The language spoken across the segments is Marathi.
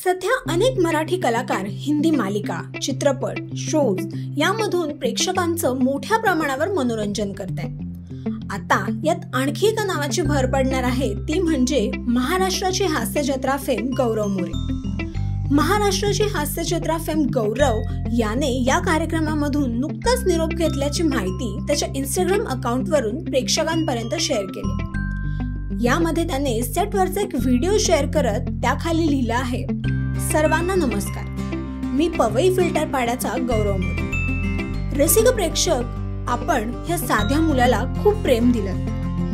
सध्या अनेक मराठी कलाकार हिंदी मालिका, चित्रपट, शोज यामधून प्रेक्षकांचं मोठ्या प्रमाणावर मनोरंजन करतायत। आता यात आणखी एका नावाची भर पडणार आहे, ती म्हणजे महाराष्ट्राची हास्यजत्रा फेम गौरव मोरे। महाराष्ट्राची हास्यजत्रा फेम गौरव याने या कार्यक्रमामधून नुकताच निरोप घेतल्याची माहिती त्याच्या इंस्टाग्राम अकाउंटवरून प्रेक्षकांपर्यंत शेअर केली। यामध्ये त्याने सेटवरचा एक व्हिडिओ शेअर करत त्याखाली लिहिलं आहे, सर्वांना नमस्कार, मी पवई फिल्टर पाड्याचा गौरव मोरे। रसिक प्रेक्षक, आपण ह्या साध्या मुलाला खूप प्रेम दिलं,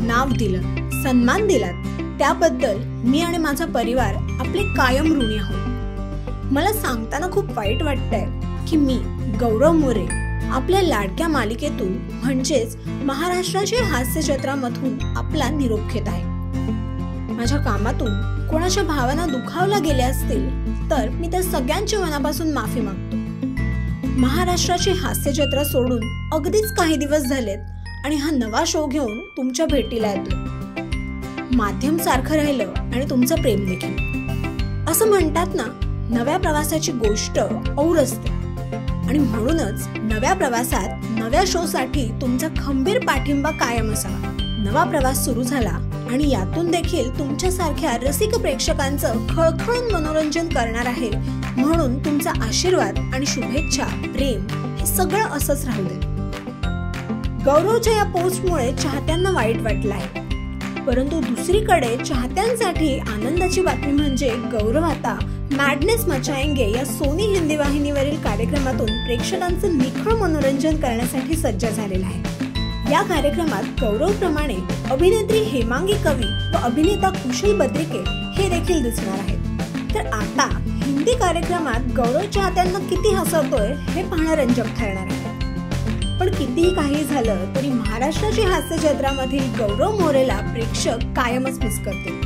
नाव दिलं, सन्मान दिलात, त्याबद्दल मी आणि माझा परिवार आपले कायम ऋणी आहोत। मला सांगताना खूप वाईट वाटतंय की मी गौरव मोरे आपल्या लाडक्या मालिकेतून म्हणजेच महाराष्ट्राच्या हास्यजत्रामधून आपला निरोप घेत आहे। माझ्या कामातून कोणाच्या भावना दुखावल्या गेल्या असतील तर मी त्या सगळ्यांच्या मनापासून माफी मागतो। महाराष्ट्राची हास्यजत्रा सोडून अगदीच काही दिवस झालेत आणि हा नवा शो घेऊन तुमच्या भेटीला येतोय। माध्यम सारखं राहिलं आणि तुमचं प्रेम देखील। असं म्हणतात ना, नव्या प्रवासाची गोष्ट और असते आणि म्हणूनच नव्या प्रवासात नव्या शो साठी तुमचा खंबीर पाठिंबा कायम असावा। नवा प्रवास सुरू झाला आणि यातून देखील तुमच्यासारख्या रसिक प्रेक्षकांचं खळखळून मनोरंजन करणार आहे, म्हणून तुमचा आशीर्वाद आणि शुभेच्छा, प्रेम हे सगळं असंच राहू दे। गौरवच्या या पोस्टमुळे चाहत्यांना वाईट वाटलं आहे, परंतु दुसरीकडे चाहत्यांसाठी आनंदाची बातमी म्हणजे गौरव आता मॅडनेस मचाएंगे या सोनी हिंदी वाहिनीवरील कार्यक्रमातून प्रेक्षकांचं निखळ मनोरंजन करण्यासाठी सज्ज झालेला आहे। या कार्यक्रमात गौरव प्रमाणे अभिनेत्री हेमांगी कवी व अभिनेता कुशल बद्रिके हे देखील दिसणार आहेत। तर आता हिंदी कार्यक्रमात गौरव चाहत्यांना किती हसवतोय हे पाहणं रंजक ठरणार आहे। पण कितीही काही झालं तरी महाराष्ट्राची हास्यजत्रामधील गौरव मोरेला प्रेक्षक कायमच मिस करतील।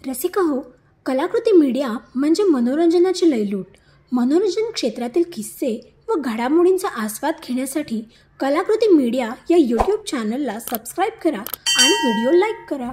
रसिका हो, कलाकृती मीडिया म्हणजे मनोरंजनाची लयलूट। मनोरंजन क्षेत्रातील किस्से व घडामोडींचा आस्वाद घेण्यासाठी कलाकृती मीडिया या YouTube चॅनलला सबस्क्राईब करा आणि व्हिडिओ लाईक करा।